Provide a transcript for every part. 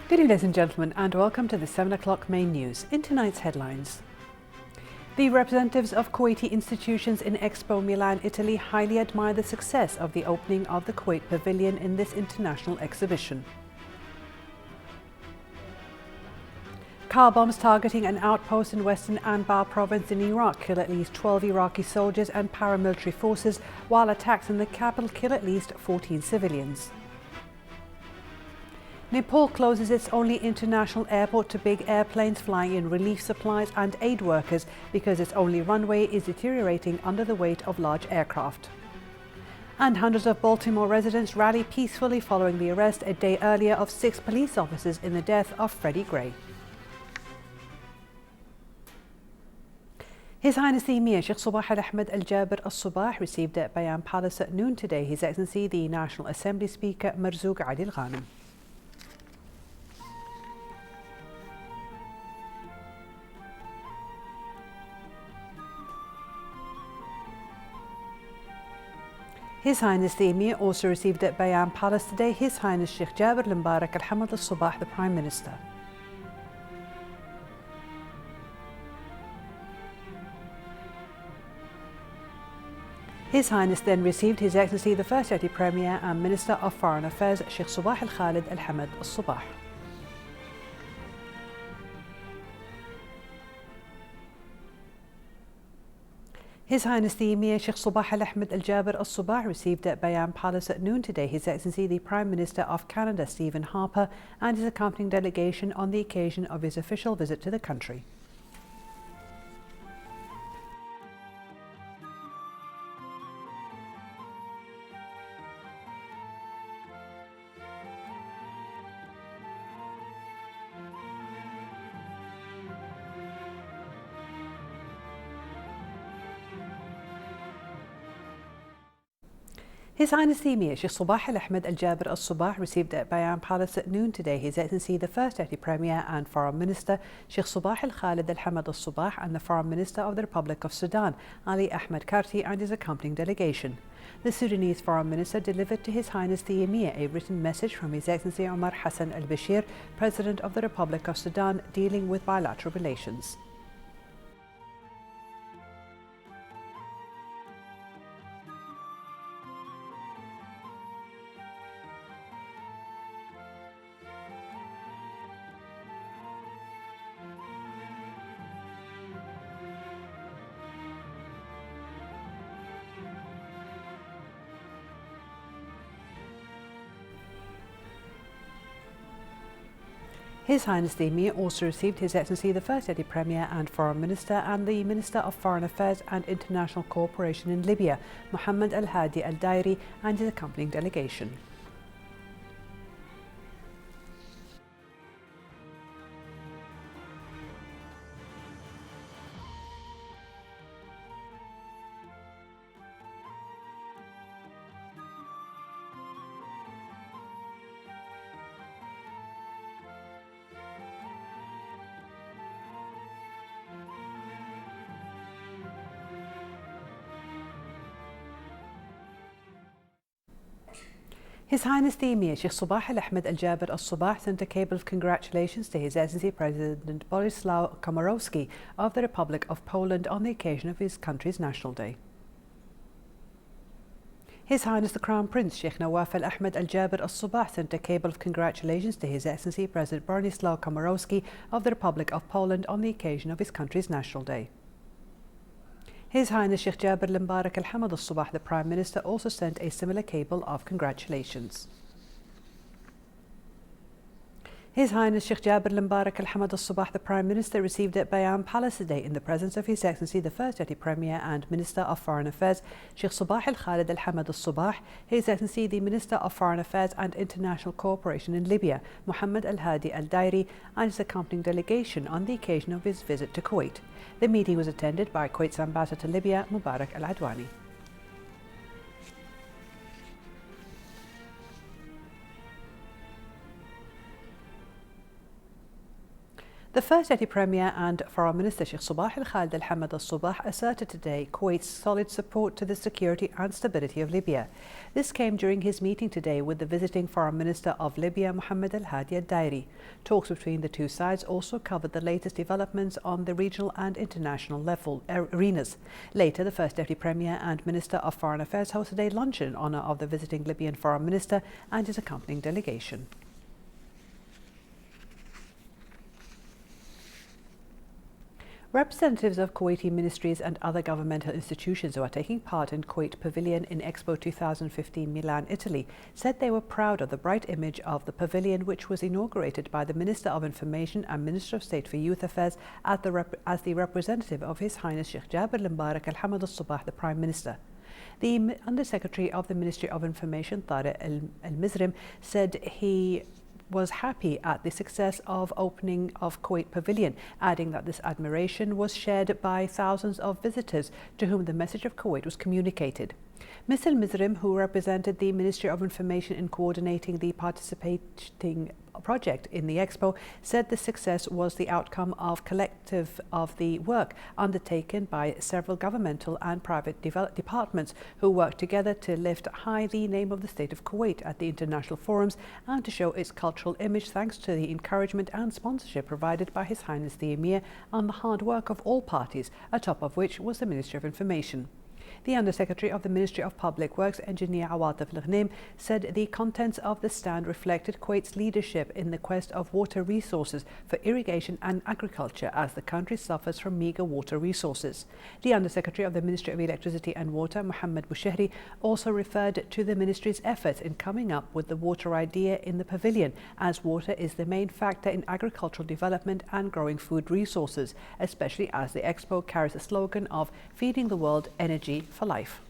Good evening, ladies and gentlemen, and welcome to the 7 o'clock main news. In tonight's headlines, the representatives of Kuwaiti institutions in Expo Milan, Italy, highly admire the success of the opening of the Kuwait Pavilion in this international exhibition. Car bombs targeting an outpost in western Anbar province in Iraq kill at least 12 Iraqi soldiers and paramilitary forces, while attacks in the capital kill at least 14 civilians. Nepal closes its only international airport to big airplanes flying in relief supplies and aid workers because its only runway is deteriorating under the weight of large aircraft. And hundreds of Baltimore residents rally peacefully following the arrest a day earlier of 6 police officers in the death of Freddie Gray. His Highness the Emir Sheikh Sabah Al-Ahmed Al-Jaber Al-Sabah received at Bayan Palace at noon today His Excellency the National Assembly Speaker Marzouk Ali Al-Ghanem. His Highness the Emir also received at Bayan Palace today His Highness Sheikh Jaber Al-Mbarak Al-Hamad Al-Sabah, the Prime Minister. His Highness then received His Excellency the First Deputy Premier and Minister of Foreign Affairs Sheikh Sabah Al-Khalid Al-Hamad Al-Sabah. His Highness the Emir Sheikh Sabah Al-Ahmed Al-Jaber Al-Sabah received at Bayan Palace at noon today His Excellency the Prime Minister of Canada Stephen Harper and his accompanying delegation on the occasion of his official visit to the country. His Highness the Emir Sheikh Sabah Al-Ahmed Al-Jaber Al-Sabah received at Bayan Palace at noon today His Excellency the First Deputy Premier and Foreign Minister Sheikh Sabah Al-Khalid Al-Hamad Al-Sabah and the Foreign Minister of the Republic of Sudan Ali Ahmed Karti and his accompanying delegation. The Sudanese Foreign Minister delivered to His Highness the Emir a written message from His Excellency Omar Hassan Al-Bashir, President of the Republic of Sudan, dealing with bilateral relations. His Highness the Emir also received His Excellency the First Deputy Premier and Foreign Minister and the Minister of Foreign Affairs and International Cooperation in Libya, Mohammed Al-Hadi Al-Dairi, and his accompanying delegation. His Highness the Emir Sheikh Sabah Al-Ahmed Al-Jaber Al-Sabah sent a cable of congratulations to His Excellency President Borisław Komorowski of the Republic of Poland on the occasion of his country's National Day. His Highness the Crown Prince Sheikh Nawaf Al-Ahmed Al-Jaber Al-Sabah sent a cable of congratulations to His Excellency President Borisław Komorowski of the Republic of Poland on the occasion of his country's National Day. His Highness Sheikh Jaber Al-Mbarak Al-Hamad Al-Sabah, the Prime Minister, also sent a similar cable of congratulations. His Highness Sheikh Jaber Al-Mbarak Al-Hamad Al-Sabah, the Prime Minister, received at Bayan Palace today in the presence of His Excellency the First Deputy Premier and Minister of Foreign Affairs Sheikh Sabah Al-Khalid Al-Hamad Al-Sabah, His Excellency the Minister of Foreign Affairs and International Cooperation in Libya, Mohammed Al-Hadi Al-Dairi, and his accompanying delegation on the occasion of his visit to Kuwait. The meeting was attended by Kuwait's Ambassador to Libya, Mubarak Al-Adwani. The First Deputy Premier and Foreign Minister Sheikh Sabah Al-Khalid Al-Hamad Al-Sabah asserted today Kuwait's solid support to the security and stability of Libya. This came during his meeting today with the visiting Foreign Minister of Libya, Mohammed Al-Hadi Al-Dairi. Talks between the two sides also covered the latest developments on the regional and international level arenas. Later, the First Deputy Premier and Minister of Foreign Affairs hosted a luncheon in honour of the visiting Libyan Foreign Minister and his accompanying delegation. Representatives of Kuwaiti ministries and other governmental institutions who are taking part in Kuwait Pavilion in Expo 2015 Milan, Italy, said they were proud of the bright image of the pavilion, which was inaugurated by the Minister of Information and Minister of State for Youth Affairs as the representative of His Highness Sheikh Jabir Al-Mbarak Al-Hamad Al-Sabah, the Prime Minister. The Undersecretary of the Ministry of Information, Tariq Al-Mizrim, said he was happy at the success of opening of Kuwait Pavilion, adding that this admiration was shared by thousands of visitors to whom the message of Kuwait was communicated. Mr. Al-Mizrim, who represented the Ministry of Information in coordinating the participating project in the Expo, said the success was the outcome of collective of the work undertaken by several governmental and private departments who worked together to lift high the name of the State of Kuwait at the international forums and to show its cultural image thanks to the encouragement and sponsorship provided by His Highness the Emir and the hard work of all parties, atop of which was the Ministry of Information. The Undersecretary of the Ministry of Public Works, Engineer Awatif Al-Ghnaim, said the contents of the stand reflected Kuwait's leadership in the quest of water resources for irrigation and agriculture as the country suffers from meagre water resources. The Undersecretary of the Ministry of Electricity and Water, Mohammed Boushehri, also referred to the ministry's efforts in coming up with the water idea in the pavilion, as water is the main factor in agricultural development and growing food resources, especially as the Expo carries the slogan of Feeding the World Energy for Life.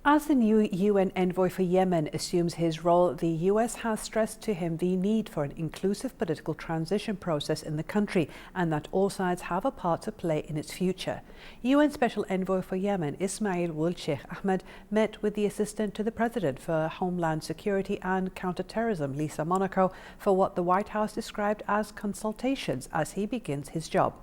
As the new UN envoy for Yemen assumes his role, the US has stressed to him the need for an inclusive political transition process in the country and that all sides have a part to play in its future. UN Special Envoy for Yemen, Ismail Wuld Sheikh Ahmed, met with the Assistant to the President for Homeland Security and Counterterrorism, Lisa Monaco, for what the White House described as consultations as he begins his job.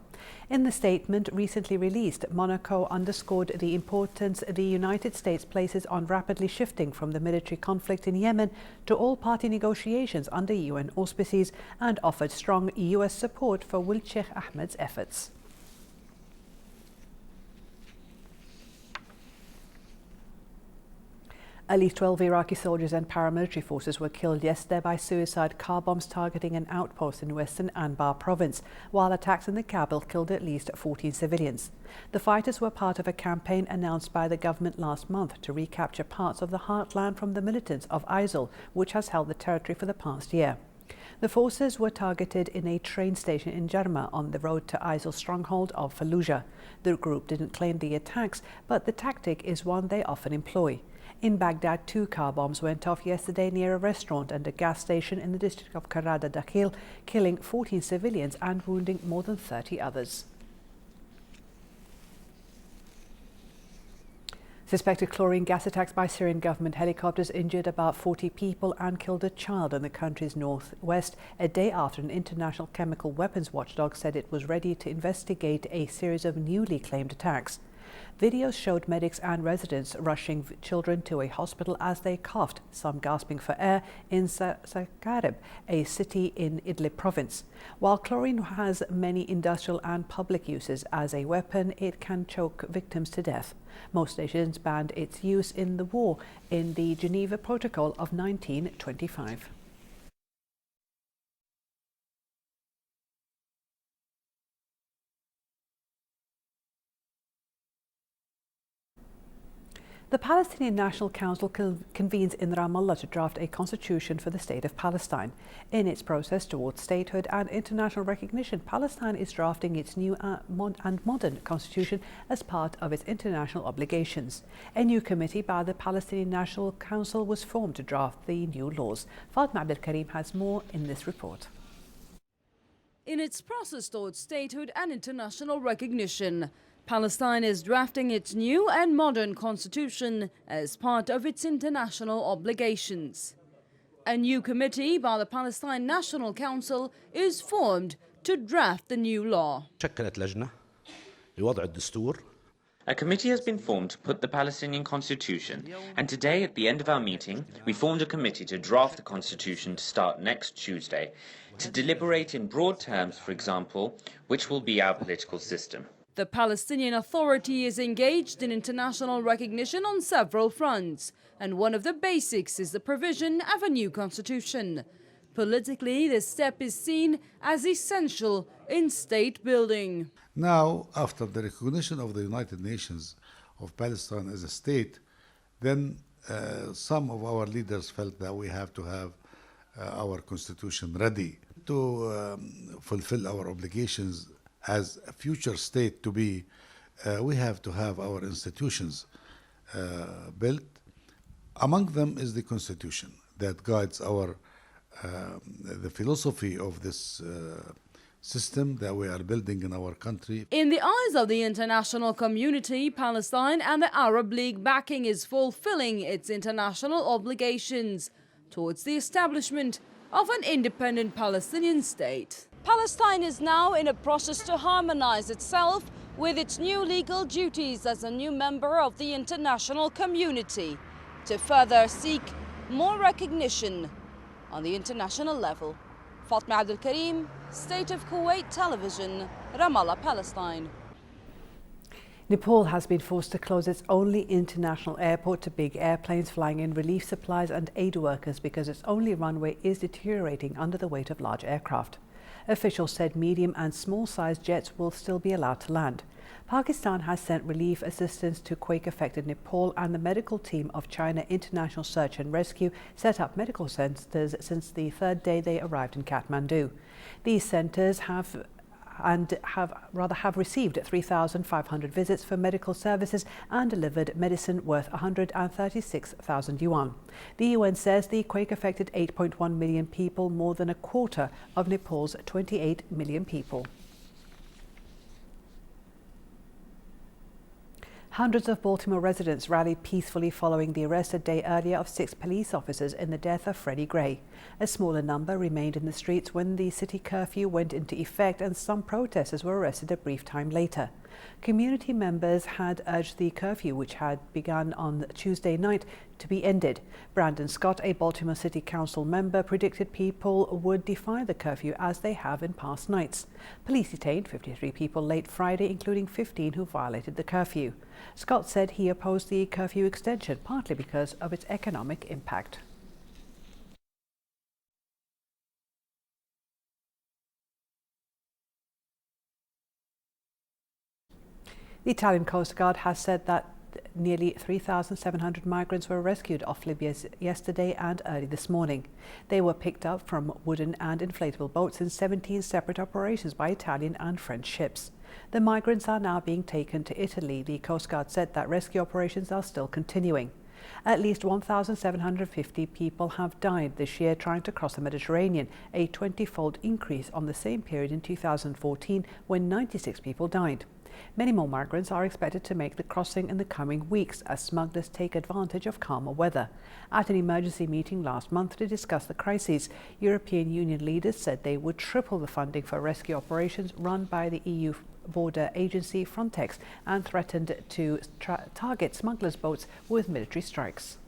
In the statement recently released, Monaco underscored the importance the United States places on rapidly shifting from the military conflict in Yemen to all-party negotiations under UN auspices and offered strong US support for Wuld Sheikh Ahmed's efforts. At least 12 Iraqi soldiers and paramilitary forces were killed yesterday by suicide car bombs targeting an outpost in western Anbar province, while attacks in the capital killed at least 14 civilians. The fighters were part of a campaign announced by the government last month to recapture parts of the heartland from the militants of ISIL, which has held the territory for the past year. The forces were targeted in a train station in Jarma on the road to ISIL's stronghold of Fallujah. The group didn't claim the attacks, but the tactic is one they often employ. In Baghdad, 2 car bombs went off yesterday near a restaurant and a gas station in the district of Karada Dakhil, killing 14 civilians and wounding more than 30 others. Suspected chlorine gas attacks by Syrian government helicopters injured about 40 people and killed a child in the country's northwest, a day after an international chemical weapons watchdog said it was ready to investigate a series of newly claimed attacks. Videos showed medics and residents rushing children to a hospital as they coughed, some gasping for air, in Sakarib, a city in Idlib province. While chlorine has many industrial and public uses as a weapon, it can choke victims to death. Most nations banned its use in the war in the Geneva Protocol of 1925. The Palestinian National Council convenes in Ramallah to draft a constitution for the State of Palestine. In its process towards statehood and international recognition, Palestine is drafting its new and modern constitution as part of its international obligations. A new committee by the Palestinian National Council was formed to draft the new laws. Fatma Abdel Karim has more in this report. In its process towards statehood and international recognition, Palestine is drafting its new and modern constitution as part of its international obligations. A new committee by the Palestine National Council is formed to draft the new law. شكلت لجنة لوضع الدستور. A committee has been formed to put the Palestinian constitution, and today at the end of our meeting we formed a committee to draft the constitution to start next Tuesday, to deliberate in broad terms, for example, which will be our political system. The Palestinian Authority is engaged in international recognition on several fronts, and one of the basics is the provision of a new constitution. Politically, this step is seen as essential in state building. Now, after the recognition of the United Nations of Palestine as a state, then some of our leaders felt that we have to have our constitution ready to fulfill our obligations as a future state to be. We have to have our institutions built. Among them is the constitution that guides our the philosophy of this system that we are building in our country. In the eyes of the international community, Palestine and the Arab League backing is fulfilling its international obligations towards the establishment of an independent Palestinian state. Palestine is now in a process to harmonize itself with its new legal duties as a new member of the international community, to further seek more recognition on the international level. Fatma Abdul Karim, State of Kuwait Television, Ramallah, Palestine. Nepal has been forced to close its only international airport to big airplanes flying in relief supplies and aid workers because its only runway is deteriorating under the weight of large aircraft. Officials said medium and small-sized jets will still be allowed to land. Pakistan has sent relief assistance to quake-affected Nepal, and the medical team of China International Search and Rescue set up medical centres since the third day they arrived in Kathmandu. These centres have received 3,500 visits for medical services and delivered medicine worth 136,000 yuan. The UN says the quake affected 8.1 million people, more than a quarter of Nepal's 28 million people. Hundreds of Baltimore residents rallied peacefully following the arrest a day earlier of 6 police officers in the death of Freddie Gray. A smaller number remained in the streets when the city curfew went into effect, and some protesters were arrested a brief time later. Community members had urged the curfew, which had begun on Tuesday night, to be ended. Brandon Scott, a Baltimore City Council member, predicted people would defy the curfew as they have in past nights. Police detained 53 people late Friday, including 15 who violated the curfew. Scott said he opposed the curfew extension partly because of its economic impact. The Italian Coast Guard has said that nearly 3,700 migrants were rescued off Libya yesterday and early this morning. They were picked up from wooden and inflatable boats in 17 separate operations by Italian and French ships. The migrants are now being taken to Italy. The Coast Guard said that rescue operations are still continuing. At least 1,750 people have died this year trying to cross the Mediterranean, a 20-fold increase on the same period in 2014 when 96 people died. Many more migrants are expected to make the crossing in the coming weeks as smugglers take advantage of calmer weather. At an emergency meeting last month to discuss the crisis, European Union leaders said they would triple the funding for rescue operations run by the EU border agency Frontex and threatened to target smugglers' boats with military strikes.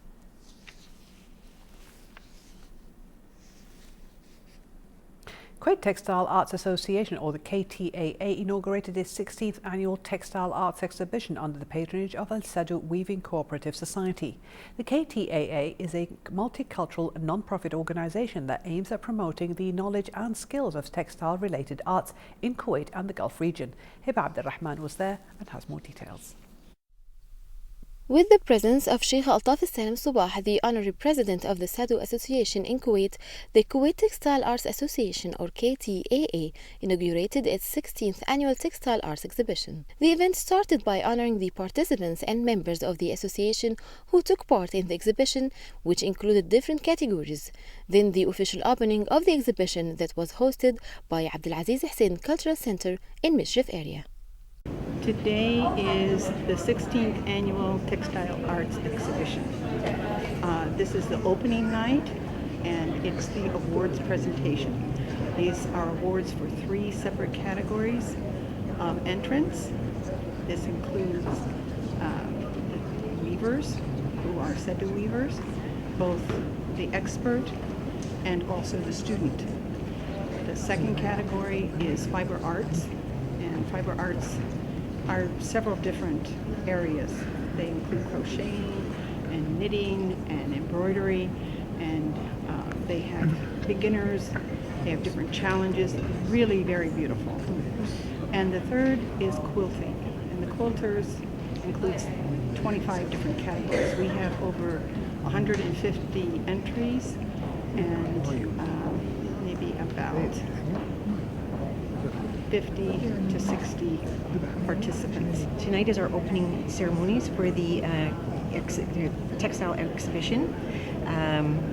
Kuwait Textile Arts Association, or the KTAA, inaugurated its 16th annual Textile Arts Exhibition under the patronage of Al Sadu Weaving Cooperative Society. The KTAA is a multicultural non-profit organisation that aims at promoting the knowledge and skills of textile-related arts in Kuwait and the Gulf region. Hiba Abdurrahman was there and has more details. With the presence of Sheikh Altaf Salim Subah, the honorary president of the Sadu Association in Kuwait, the Kuwait Textile Arts Association, or KTAA, inaugurated its 16th annual Textile Arts Exhibition. The event started by honoring the participants and members of the association who took part in the exhibition, which included different categories. Then the official opening of the exhibition that was hosted by Abdulaziz Hussein Cultural Center in Mishrif area. Today is the 16th Annual Textile Arts Exhibition. This is the opening night, and it's the awards presentation. These are awards for 3 separate categories of entrance. This includes weavers, who are Sedu weavers, both the expert and also the student. The second category is fiber arts, and fiber arts are several different areas. They include crocheting and knitting and embroidery, and they have beginners, they have different challenges, really very beautiful. And the third is quilting, and the quilters includes 25 different categories. We have over 150 entries and maybe about 50 to 60 participants. Tonight is our opening ceremonies for the textile exhibition.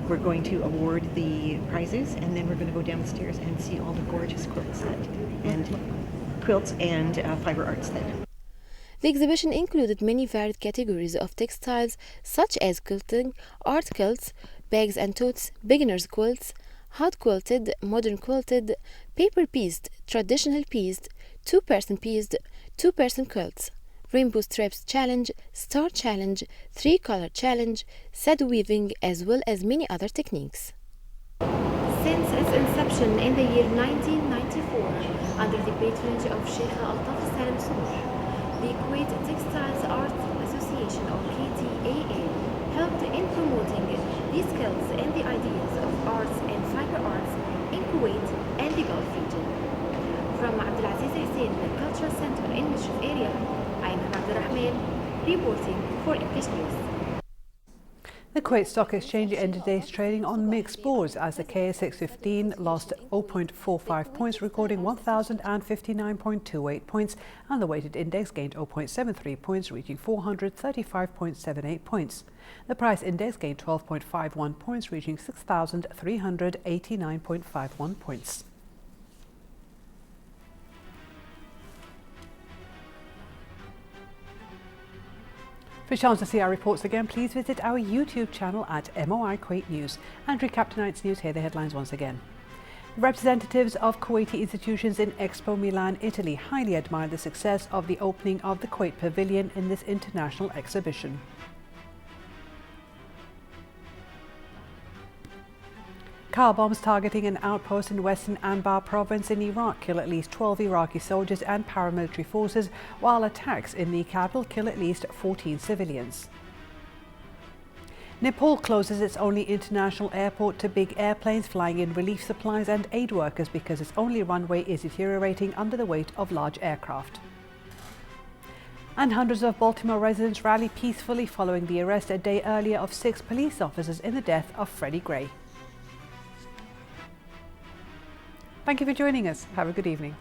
We're going to award the prizes, and then we're going to go downstairs and see all the gorgeous quilts and fiber arts then. The exhibition included many varied categories of textiles such as quilting, art quilts, bags and totes, beginners quilts, hot quilted, modern quilted, paper pieced, traditional pieced, 2-person pieced, 2-person quilts, rainbow stripes challenge, star challenge, 3-color challenge, Sedu weaving, as well as many other techniques. Since its inception in the year 1994, under the patronage of Sheikh Al-Sabah, the Kuwait Textiles Arts Association, or KTAA, helped in promoting the skills and the ideas of arts and fiber arts in Kuwait and the Gulf region. From Abdulaziz Hussein Cultural Center in Mishrif area, I am Abdurrahman reporting for English News. The Kuwait Stock Exchange ended today's trading on mixed boards as the KSX 15 lost 0.45 points, recording 1,059.28 points, and the weighted index gained 0.73 points, reaching 435.78 points. The price index gained 12.51 points, reaching 6,389.51 points. For a chance to see our reports again, please visit our YouTube channel at MOI Kuwait News. And recap tonight's news, here are the headlines once again. Representatives of Kuwaiti institutions in Expo Milan, Italy highly admired the success of the opening of the Kuwait Pavilion in this international exhibition. Car bombs targeting an outpost in western Anbar province in Iraq kill at least 12 Iraqi soldiers and paramilitary forces, while attacks in the capital kill at least 14 civilians. Nepal closes its only international airport to big airplanes flying in relief supplies and aid workers because its only runway is deteriorating under the weight of large aircraft. And hundreds of Baltimore residents rally peacefully following the arrest a day earlier of 6 police officers in the death of Freddie Gray. Thank you for joining us. Have a good evening.